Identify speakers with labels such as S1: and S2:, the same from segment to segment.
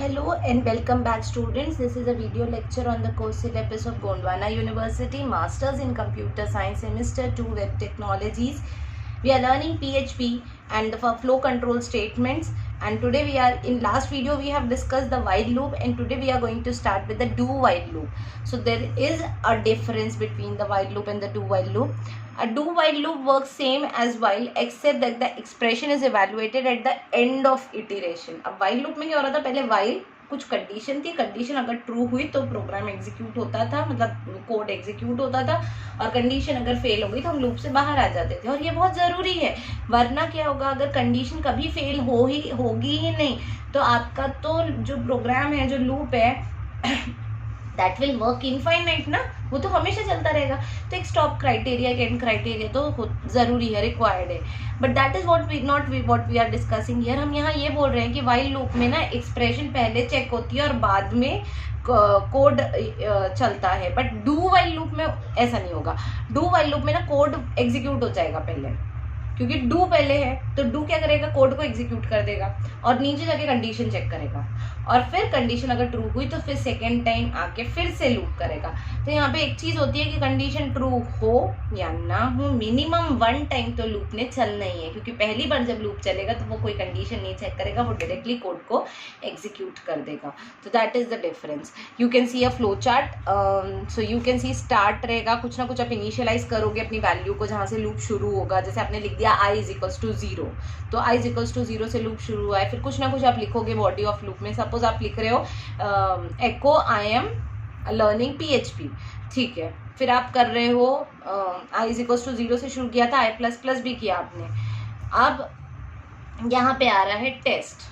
S1: Hello and welcome back students. This is a video lecture on the course syllabus of Gondwana University, Masters in Computer Science, Semester 2 Web Technologies. We are learning PHP and the flow control statements, and today we are in last video we have discussed the while loop, and today we are going to start with the do while loop. So there is a difference between the while loop and the do while loop. A do while loop works same as while except that the expression is evaluated at the end of iteration. अब while loop में क्या हो रहा था, पहले while कुछ condition थी, condition अगर ट्रू हुई तो प्रोग्राम एग्जीक्यूट होता था, मतलब कोड एग्जीक्यूट होता था, और कंडीशन अगर फेल हो गई तो हम लूप से बाहर आ जाते थे। और ये बहुत ज़रूरी है, वरना क्या होगा, अगर कंडीशन कभी फेल होगी ही नहीं तो आपका तो जो प्रोग्राम है, जो लूप है, दैट विल वर्क इनफाइनाइट ना, वो तो हमेशा चलता रहेगा। तो एक स्टॉप क्राइटेरिया, एक एंड क्राइटेरिया तो ज़रूरी है, रिक्वायर्ड है, but that is what we are discussing here. हम यहाँ ये बोल रहे हैं कि वाइल लूप में ना एक्सप्रेशन पहले चेक होती है और बाद में कोड चलता है, बट डू वाइल लूप में ऐसा नहीं होगा। डू वाइल लूप में ना कोड एग्जीक्यूट हो जाएगा पहले, क्योंकि डू पहले है तो डू क्या करेगा, कोड को एग्जीक्यूट कर देगा और नीचे जाके कंडीशन चेक करेगा, और फिर कंडीशन अगर ट्रू हुई तो फिर सेकेंड टाइम आके फिर से लूप करेगा। तो यहाँ पे एक चीज होती है कि कंडीशन ट्रू हो या ना हो, मिनिमम 1 टाइम तो लूप ने चलना ही है, क्योंकि पहली बार जब लूप चलेगा तो वो कोई कंडीशन नहीं चेक करेगा, वो डायरेक्टली कोड को एग्जीक्यूट कर देगा। तो that is the difference. You can C a flow chart, so you can C start रहेगा, कुछ ना कुछ आप इनिशियलाइज करोगे अपनी वैल्यू को जहाँ से लूप शुरू होगा। जैसे आपने लिख दिया i इज इक्वल्स टू 0, तो i इज इक्वल्स टू 0 से लूप शुरू हुआ है, फिर कुछ ना कुछ आप लिखोगे बॉडी ऑफ लूप में। सपोज आप लिख रहे हो एको आई एम लर्निंग PHP, ठीक है, फिर आप कर रहे हो i इज इक्वल्स टू 0 से शुरू किया था, i प्लस प्लस भी किया आपने। अब यहाँ पे आ रहा है test,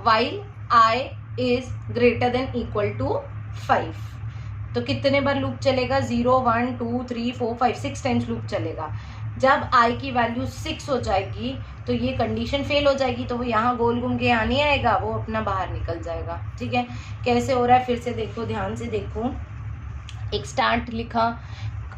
S1: while i is greater than equal to 5, तो कितने बार लूप चलेगा, 0 1 2 3 4 5 6 टाइम्स लूप चलेगा। जब i की वैल्यू 6 हो जाएगी तो ये कंडीशन फेल हो जाएगी, तो वो यहाँ गोल घूम के यहाँ नहीं आएगा, वो अपना बाहर निकल जाएगा। ठीक है, कैसे हो रहा है फिर से देखो, ध्यान से देखो। एक स्टार्ट लिखा,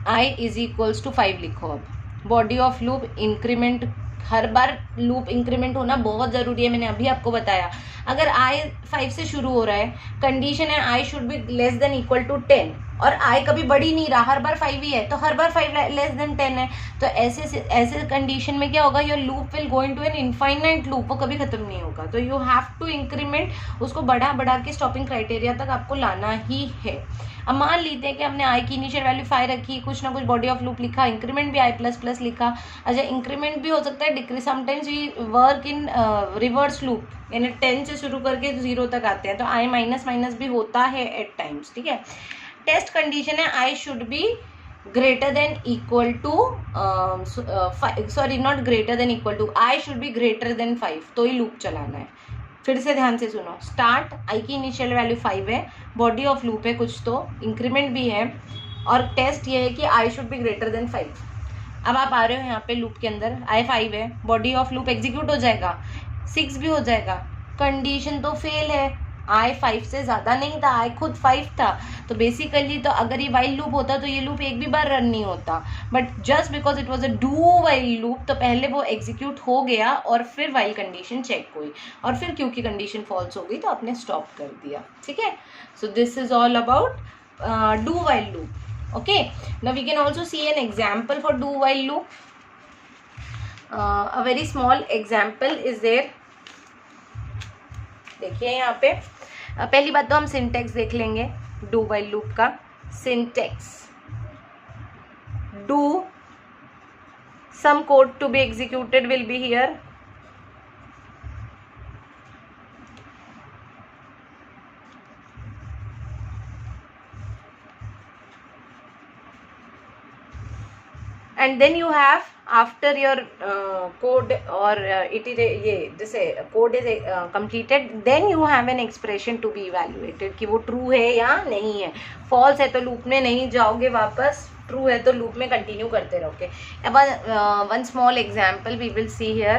S1: i इज इक्वल्स टू 5 लिखो। अब body of loop increment, her bar loop increment होना बहुत ज़रूरी है, मैंने अभी आपको बताया। अगर i 5 से शुरू हो रहा है, कंडीशन है i should be less than equal to 10, और i कभी बढ़ ही नहीं रहा, हर बार 5 ही है, तो हर बार 5 लेस देन 10 है, तो ऐसे कंडीशन में क्या होगा, your loop will go into an infinite loop, वो कभी खत्म नहीं होगा। तो यू हैव टू इंक्रीमेंट, उसको बढ़ा के स्टॉपिंग क्राइटेरिया तक आपको लाना ही है। अब मान लेते हैं कि हमने i की इनिशियल वैल्यू 5 रखी, कुछ ना कुछ बॉडी ऑफ लूप लिखा, इंक्रीमेंट भी i प्लस प्लस लिखा। अच्छा, इंक्रीमेंट भी हो सकता है decrease, sometimes we work in reverse loop, यानी 10 से शुरू करके 0 तक आते हैं, तो i माइनस माइनस भी होता है एट टाइम्स। ठीक है, टेस्ट कंडीशन है i should be greater than equal to, sorry not greater than equal to, i should be greater than 5, तो ही लूप चलाना है। फिर से ध्यान से सुनो, स्टार्ट i की इनिशियल वैल्यू 5 है, बॉडी ऑफ लूप है कुछ, तो इंक्रीमेंट भी है, और टेस्ट ये है कि i should be greater than 5। अब आप आ रहे हो यहाँ पे लूप के अंदर, i 5 है, बॉडी ऑफ लूप एग्जीक्यूट हो जाएगा, 6 भी हो जाएगा, कंडीशन तो फेल है, i 5 से ज़्यादा नहीं था, i खुद 5 था, तो बेसिकली तो अगर ये वाइल लूप होता तो ये लूप एक भी बार रन नहीं होता, but just because it was a do while loop, तो पहले वो एग्जीक्यूट हो गया और फिर वाइल कंडीशन चेक हुई, और फिर क्योंकि कंडीशन फॉल्स हो गई तो आपने स्टॉप कर दिया। ठीक है, सो this is all about do while loop. Okay, now we can also see an example for do while loop. A very small example is there. देखिए यहाँ पे पहली बात तो हम सिंटेक्स देख लेंगे do while loop का। Syntax, do some code to be executed will be here. And then you have after your code or ये जैसे code is completed, then you have an expression to be evaluated कि वो true है या नहीं है। false है तो loop में नहीं जाओगे वापस, true है तो loop में continue करते रहोगे। अब one small example we will see here,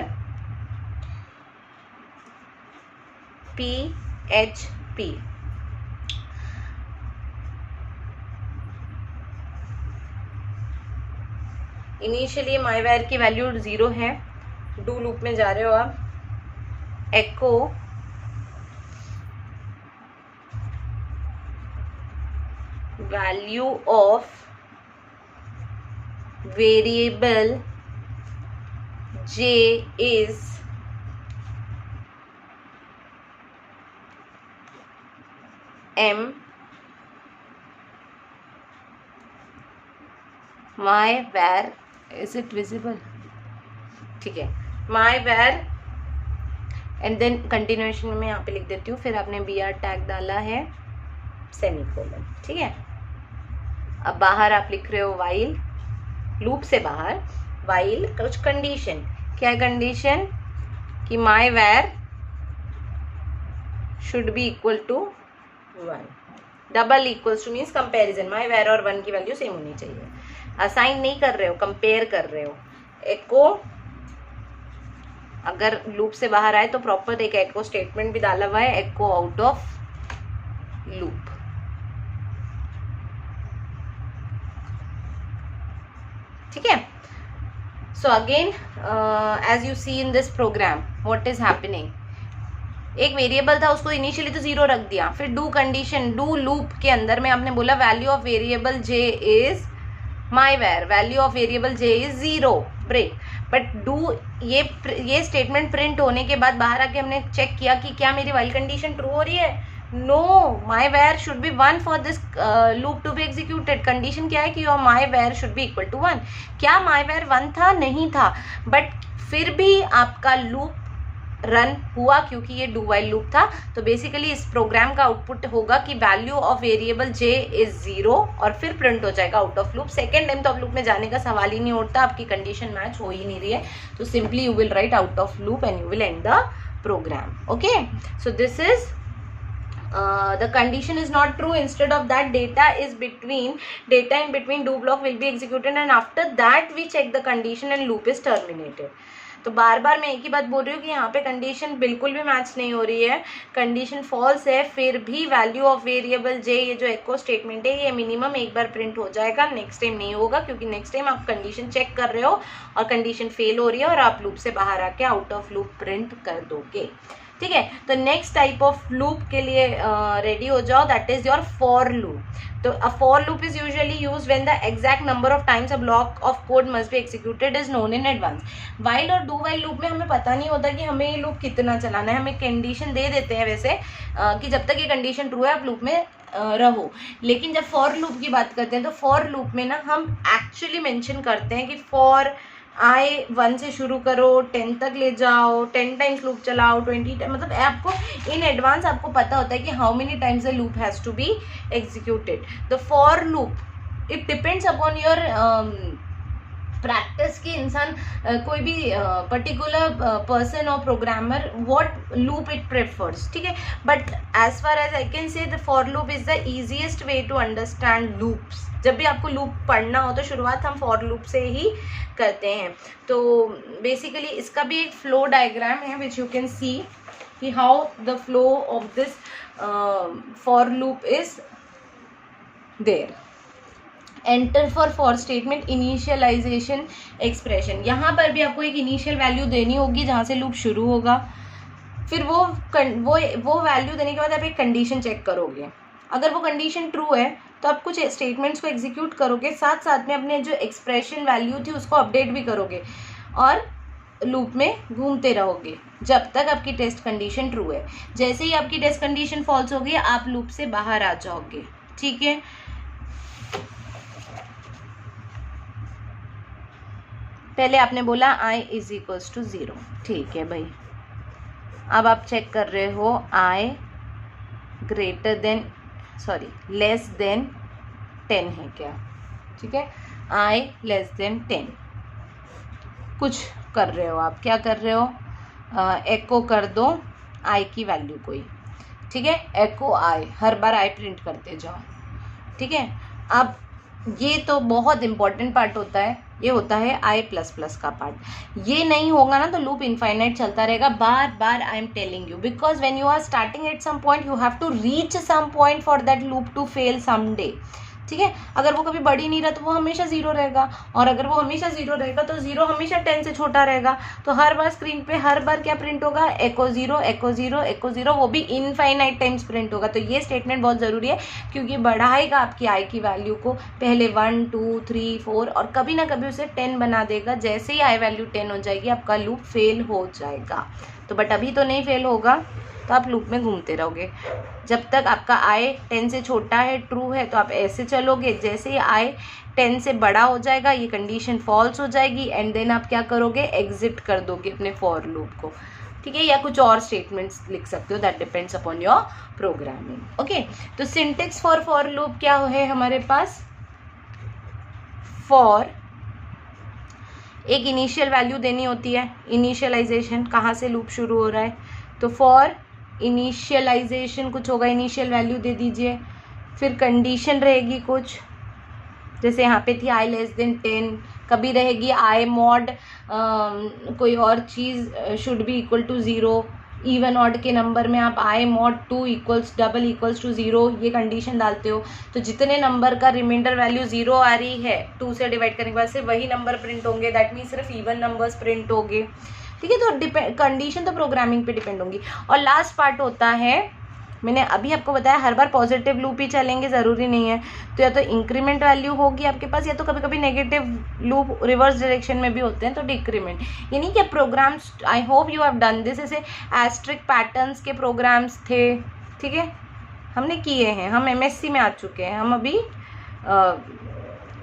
S1: PHP। Initially my var की वैल्यू 0 है, डू लूप में जा रहे हो आप, echo value of variable j is m my var, is it visible? ठीक है, my var and then continuation में यहाँ पे लिख देती हूँ, फिर आपने br टैग डाला है सेमीकोलन, ठीक है। अब बाहर आप लिख रहे हो वाइल, लूप से बाहर वाइल कुछ कंडीशन, क्या है कंडीशन कि my var should be equal to 1, double equals to means comparison, my var और 1 की वैल्यू सेम होनी चाहिए। असाइन नहीं कर रहे हो, कंपेयर कर रहे हो। एको अगर लूप से बाहर आए तो प्रॉपर एक एको स्टेटमेंट भी डाला हुआ है, एको आउट ऑफ लूप। ठीक है, so again as you see in this program what is happening, एक वेरिएबल था उसको इनिशियली तो 0 रख दिया, फिर डू कंडीशन, डू लूप के अंदर में आपने बोला value of variable J is my var, value of variable J is 0, break. But do ये स्टेटमेंट प्रिंट होने के बाद बाहर आके हमने चेक किया कि क्या मेरी वाइल कंडीशन ट्रू हो रही है। No, my var should be 1 for this loop to be executed. Condition क्या है कि your my var should be equal to 1। क्या माई वैर 1 था? नहीं था, बट फिर भी आपका लूप रन हुआ क्योंकि ये डू वाइल लूप था। तो बेसिकली इस प्रोग्राम का आउटपुट होगा कि value of variable J is 0 और फिर प्रिंट हो जाएगा out of loop. Second time तो आप लूप में जाने का सवाल ही नहीं उठता, आपकी कंडीशन मैच हो ही नहीं रही है, तो simply you will write out of loop and you will end the program. Okay, so this is the condition is not true, instead of that data in between do block will be executed and after that we check the condition and loop is terminated। तो बार बार मैं एक ही बात बोल रही हूँ कि यहाँ पे कंडीशन बिल्कुल भी मैच नहीं हो रही है, कंडीशन फॉल्स है, फिर भी वैल्यू ऑफ वेरिएबल जे, ये जो एको स्टेटमेंट है, ये मिनिमम एक बार प्रिंट हो जाएगा, नेक्स्ट टाइम नहीं होगा, क्योंकि नेक्स्ट टाइम आप कंडीशन चेक कर रहे हो और कंडीशन फेल हो रही है और आप लूप से बाहर आके आउट ऑफ लूप प्रिंट कर दोगे। ठीक है, तो नेक्स्ट टाइप ऑफ लूप के लिए रेडी हो जाओ, that is your for loop. तो a for loop is usually used when the exact number of times a block of code must be executed is known in advance. While और do while loop में हमें पता नहीं होता कि हमें ये लूप कितना चलाना है, हमें कंडीशन दे देते हैं वैसे कि जब तक ये कंडीशन ट्रू है आप लूप में रहो। लेकिन जब फॉर लूप की बात करते हैं तो फॉर लूप में ना हम एक्चुअली मेंशन करते हैं कि फॉर आई 1 से शुरू करो, 10 तक ले जाओ, 10 टाइम्स लूप चलाओ, 20 टाइम, मतलब आपको इन एडवांस आपको पता होता है कि how many times the loop has to be executed. The for loop it depends upon your practice की इंसान कोई भी पर्टिकुलर पर्सन और programmer what loop it prefers. ठीक है, but as far as I can say the for loop is the easiest way to understand loops. जब भी आपको लूप पढ़ना हो तो शुरुआत हम फॉर लूप से ही करते हैं। तो बेसिकली इसका भी एक फ्लो डायग्राम है विच यू कैन सी कि how the flow of this for loop is there. Enter for statement, initialization expression, यहाँ पर भी आपको एक इनिशियल वैल्यू देनी होगी जहाँ से लूप शुरू होगा, फिर वो वैल्यू देने के बाद आप एक कंडीशन चेक करोगे। अगर वो कंडीशन ट्रू है तो आप कुछ स्टेटमेंट्स को एग्जीक्यूट करोगे, साथ साथ में अपने जो एक्सप्रेशन वैल्यू थी उसको अपडेट भी करोगे और लूप में घूमते रहोगे जब तक आपकी टेस्ट कंडीशन ट्रू है। जैसे ही आपकी टेस्ट कंडीशन फॉल्स होगी आप लूप से बाहर आ जाओगे। ठीक है, पहले आपने आई आई इज इक्वल्स टू 0, ठीक है भाई। अब आप चेक कर रहे हो आई ग्रेटर देन लेस देन 10 है क्या। ठीक है, आई लेस देन 10 कुछ कर रहे हो आप, क्या कर रहे हो, एको कर दो आई की वैल्यू कोई। ठीक है, एको आई, हर बार आई प्रिंट करते जाओ। ठीक है, अब ये तो बहुत इंपॉर्टेंट पार्ट होता है, ये होता है आई प्लस प्लस का पार्ट। ये नहीं होगा ना तो लूप इनफाइनाइट चलता रहेगा, बार बार I am telling you, because when you are starting at some point you have to reach some point for that loop to fail some day. ठीक है। अगर वो कभी बढ़ ही नहीं रहा तो वो हमेशा 0 रहेगा, और अगर वो हमेशा 0 रहेगा तो 0 हमेशा 10 से छोटा रहेगा। तो हर बार स्क्रीन पे हर बार क्या प्रिंट होगा, एको 0 एको 0 एको 0, वो भी इनफाइनाइट टाइम्स प्रिंट होगा। तो ये स्टेटमेंट बहुत ज़रूरी है क्योंकि बढ़ाएगा आपकी आई की वैल्यू को, पहले 1 2 3 4 और कभी ना कभी उसे 10 बना देगा। जैसे ही आई वैल्यू 10 हो जाएगी आपका लूप फेल हो जाएगा। तो बट अभी तो नहीं फेल होगा, तो आप लूप में घूमते रहोगे जब तक आपका आई 10 से छोटा है, ट्रू है, तो आप ऐसे चलोगे। जैसे ही आई 10 से बड़ा हो जाएगा ये कंडीशन फॉल्स हो जाएगी, एंड देन आप क्या करोगे, एग्जिट कर दोगे अपने फॉर लूप को, ठीक है। या कुछ और स्टेटमेंट्स लिख सकते हो, that depends upon your programming. Okay, तो सिंटेक्स फॉर लूप क्या है हमारे पास, फॉर एक इनिशियल वैल्यू देनी होती है, इनिशियलाइजेशन, कहाँ से लूप शुरू हो रहा है, तो फॉर इनिशियलाइजेशन कुछ होगा, इनिशियल वैल्यू दे दीजिए। फिर कंडीशन रहेगी कुछ, जैसे यहाँ पे थी आई लेस देन 10, कभी रहेगी आई मॉड कोई और चीज़ should be equal to 0, even odd के नंबर में आप i mod 2 equals double equals to 0 ये कंडीशन डालते हो। तो जितने नंबर का रिमाइंडर वैल्यू 0 आ रही है 2 से डिवाइड करने के बाद से वही नंबर प्रिंट होंगे, दैट मीन्स सिर्फ इवन नंबर्स प्रिंट होंगे, ठीक है। तो कंडीशन तो प्रोग्रामिंग पे डिपेंड होंगी। और लास्ट पार्ट होता है, मैंने अभी आपको बताया हर बार पॉजिटिव लूप ही चलेंगे, ज़रूरी नहीं है। तो या तो इंक्रीमेंट वैल्यू होगी आपके पास, या तो कभी कभी नेगेटिव लूप रिवर्स डायरेक्शन में भी होते हैं, तो डिक्रीमेंट। यानी कि programs, I hope you have done this, ऐसे एस्ट्रिक पैटर्न्स के प्रोग्राम्स थे, ठीक है, हमने किए हैं, हम MSc में आ चुके हैं, हम अभी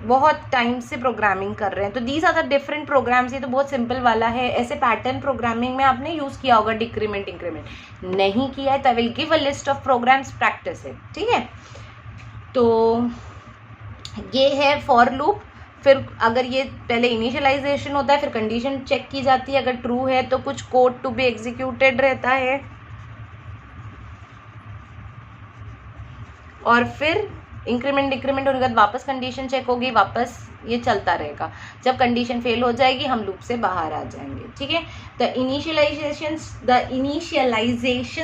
S1: बहुत टाइम से प्रोग्रामिंग कर रहे हैं। तो these are the different programs. ये तो बहुत सिंपल वाला है, ऐसे पैटर्न प्रोग्रामिंग में आपने यूज़ किया होगा, डिक्रीमेंट इंक्रीमेंट नहीं किया है तो I will give a list of programs, practice है, ठीक है। तो ये है फॉर लूप। फिर अगर ये पहले इनिशियलाइजेशन होता है, फिर कंडीशन चेक की जाती है, अगर ट्रू है तो कुछ कोड टू बी एग्जीक्यूटेड रहता है, और फिर इंक्रीमेंट डिक्रीमेंट होने के बाद वापस कंडीशन चेक होगी, वापस ये चलता रहेगा। जब कंडीशन फेल हो जाएगी हम लूप से बाहर आ जाएंगे, ठीक है। The initialization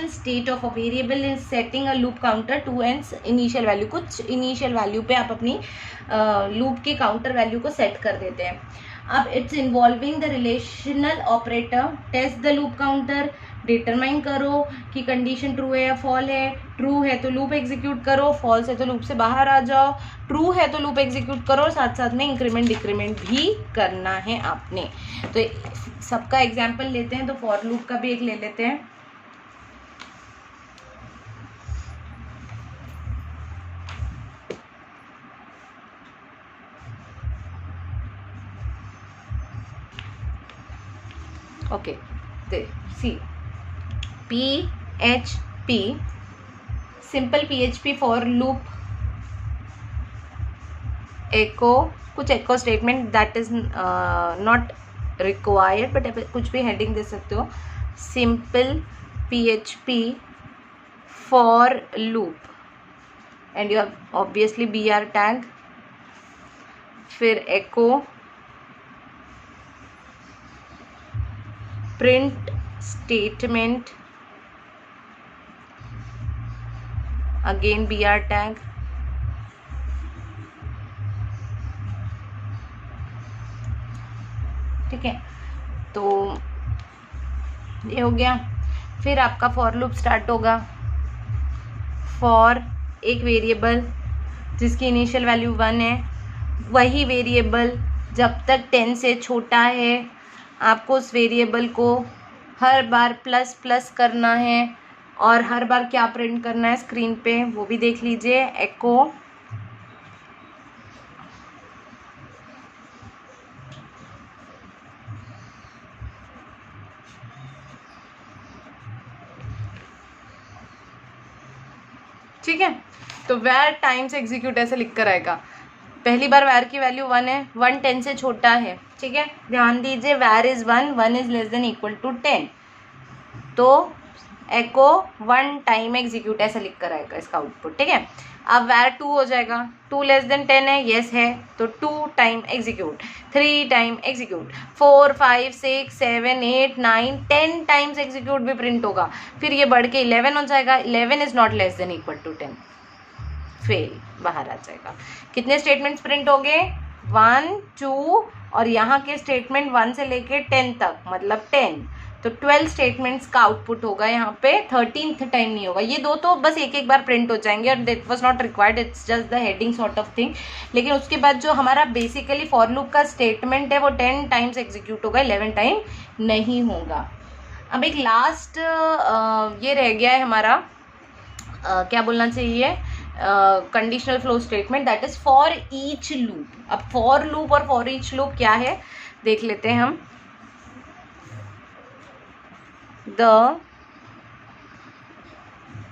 S1: state of a variable is setting a loop counter to and initial value. कुछ इनिशियल वैल्यू पे आप अपनी लूप की काउंटर वैल्यू को सेट कर देते हैं। अब it's involving the relational operator, test the loop counter, determine करो कि कंडीशन ट्रू है या फॉल है। ट्रू है तो लूप एग्जीक्यूट करो, फॉल्स है तो लूप से बाहर आ जाओ। ट्रू है तो लूप एग्जीक्यूट करो, साथ साथ में इंक्रीमेंट डिक्रीमेंट भी करना है आपने। तो सबका एग्जाम्पल लेते हैं, तो फॉर लूप का भी एक ले लेते हैं। Okay, see PHP, simple PHP for loop, echo, कुछ echo statement that is not required, but कुछ भी हेडिंग दे सकते हो। Simple PHP for loop, and you have obviously BR tag, फिर echo print statement, again BR tag, ठीक है। तो ये हो गया। फिर आपका फॉर लूप स्टार्ट होगा। फॉर एक वेरिएबल जिसकी इनिशियल वैल्यू 1 है, वही वेरिएबल जब तक 10 से छोटा है आपको उस वेरिएबल को हर बार प्लस प्लस करना है, और हर बार क्या प्रिंट करना है स्क्रीन पे वो भी देख लीजिए, एको ठीक है। तो वैर टाइम्स एग्जीक्यूट ऐसे लिख कर आएगा। पहली बार वैर की वैल्यू 1 है, 1 10 से छोटा है, ठीक है, ध्यान दीजिए, var is 1, 1 is less than equal to 10, तो एको 1 टाइम एग्जीक्यूट ऐसा लिख कर आएगा इसका आउटपुट, ठीक है। अब वैर 2 हो जाएगा, 2 लेस देन 10 है, येस है, तो 2 time execute, 3 time execute, 4 5 6 7 8 9 10 times execute भी प्रिंट होगा। फिर ये बढ़ के 11 हो जाएगा, 11 is not less than equal to 10, fail, बाहर आ जाएगा। कितने स्टेटमेंट्स प्रिंट हो गए? 1 2, और यहाँ के स्टेटमेंट 1 से लेके 10 तक, मतलब 10, तो 12 स्टेटमेंट्स का आउटपुट होगा यहाँ पे। 13th टाइम नहीं होगा। ये दो तो बस एक एक बार प्रिंट हो जाएंगे और that was not required, it's just the heading sort of thing. लेकिन उसके बाद जो हमारा बेसिकली फॉर लूप का स्टेटमेंट है वो 10 टाइम्स एग्जीक्यूट होगा, 11 टाइम नहीं होगा। अब एक लास्ट ये रह गया है हमारा, क्या बोलना चाहिए, conditional flow statement, that is for each loop. अब फॉर लूप और फॉर ईच लूप क्या है देख लेते हैं हम। The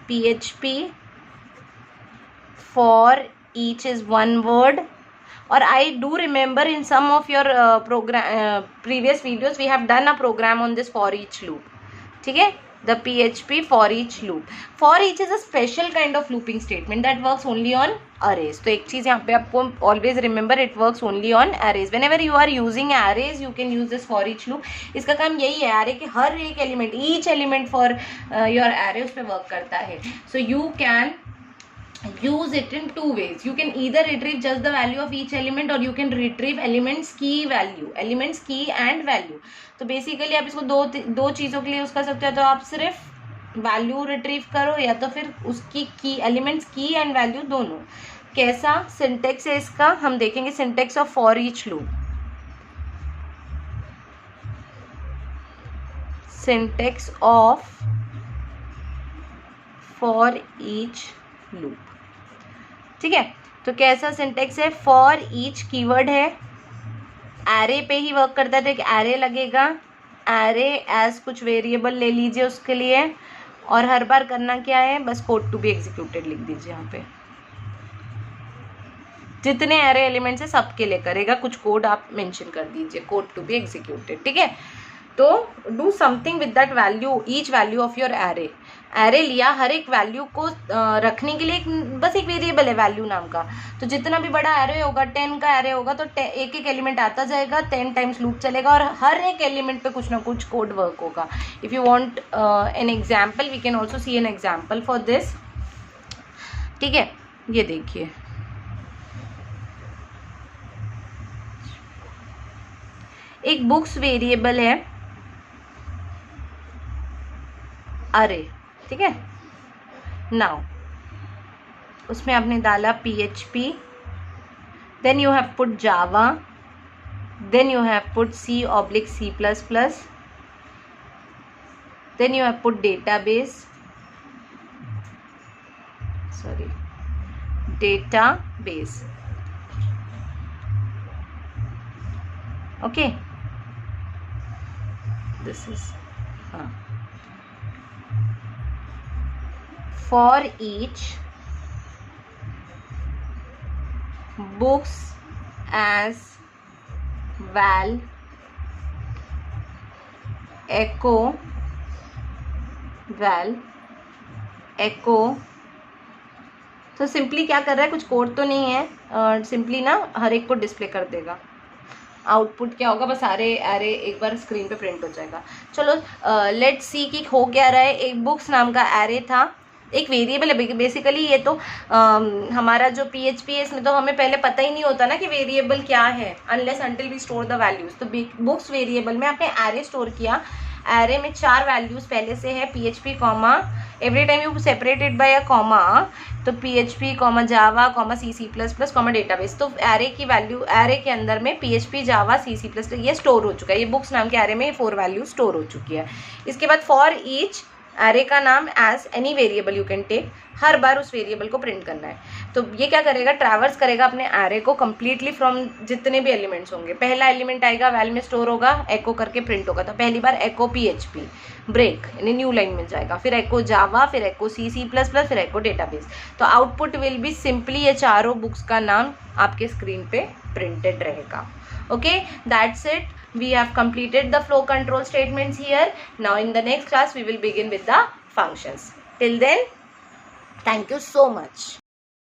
S1: PHP for each is one word, or I do remember in some of your previous videos we have done a program on this for each loop. ठीक है, the PHP for each loop. For each is a special kind of looping statement that works only on arrays. तो एक चीज़ यहाँ पे आपको always remember, it works only on arrays. Whenever you are using arrays, you can use this for each loop. इसका काम यही है, array के हर एक element, each element for your array उस पर work करता है. So you can use it in two ways. You can either retrieve just the value of each element, or you can retrieve elements key value, elements key and value. तो basically आप इसको दो चीज़ों के लिए use कर सकते हो। तो आप सिर्फ वैल्यू रिट्रीव करो, या तो फिर उसकी की एलिमेंट्स की एंड वैल्यू दोनों। कैसा सिंटेक्स है इसका हम देखेंगे। Syntax of for each loop, syntax of for each loop, ठीक है। तो कैसा सिंटेक्स है? फॉर ईच कीवर्ड है, एरे पे ही वर्क करता है, तो एक एरे लगेगा, एरे एज कुछ वेरिएबल ले लीजिए उसके लिए, और हर बार करना क्या है, बस कोड टू बी एग्जीक्यूटेड लिख दीजिए। यहाँ पे जितने एरे एलिमेंट्स है सबके लिए करेगा, कुछ कोड आप मेंशन कर दीजिए, कोड टू बी एग्जीक्यूटेड, ठीक है। तो do something with that value, each value of your array. Array लिया, हर एक वैल्यू को रखने के लिए बस एक वेरिएबल है वैल्यू नाम का। तो जितना भी बड़ा एरे होगा, 10 का एरे होगा, तो एक एक एलिमेंट आता जाएगा, 10 टाइम्स लूप चलेगा, और हर एक एलिमेंट पे कुछ ना कुछ कोड वर्क होगा। If you want an example, we can also see an example for this, ठीक है। ये देखिए, एक बुक्स वेरिएबल है अरे, ठीक है। नाउ उसमें आपने डाला PHP, then you have put Java, then you have put C/C++, then you have put database, okay, this is for each books as val echo तो सिंपली क्या कर रहा है, कुछ कोड तो नहीं है, सिंपली ना हर एक को डिस्प्ले कर देगा। आउटपुट क्या होगा, बस एरे एक बार स्क्रीन पे प्रिंट हो जाएगा। चलो लेट्स सी कि हो क्या रहा है। एक बुक्स नाम का एरे था, एक वेरिएबल है बेसिकली। ये तो हमारा जो PHP है इसमें तो हमें पहले पता ही नहीं होता ना कि वेरिएबल क्या है, unless until we store the values. तो बुक्स वेरिएबल में आपने एरे स्टोर किया, एरे में 4 वैल्यूज पहले से है, PHP comma, every time you separated by a comma, तो PHP कॉमा जावा कॉमा C++ कॉमा डेटाबेस। तो एरे की वैल्यू, एरे के अंदर में PHP जावा C++ ये स्टोर हो चुका है। ये बुक्स नाम के एरे में 4 वैल्यू स्टोर हो चुकी है। इसके बाद फॉर ईच एरे का नाम as any variable you can take, हर बार उस वेरिएबल को प्रिंट करना है। तो ये क्या करेगा, ट्रैवर्स करेगा अपने एरे को कंप्लीटली फ्रॉम जितने भी एलिमेंट्स होंगे। पहला एलिमेंट आएगा, वैल में स्टोर होगा, एको करके प्रिंट होगा। तो पहली बार एको PHP ब्रेक यानी न्यू लाइन मिल जाएगा, फिर एको जावा, फिर एको C++, फिर एको डेटाबेस। तो आउटपुट विल बी सिंपली ये चारों बुक्स का नाम आपके स्क्रीन पे प्रिंटेड रहेगा। Okay, that's it. We have completed the flow control statements here. Now in the next class we will begin with the functions. Till then, thank you so much.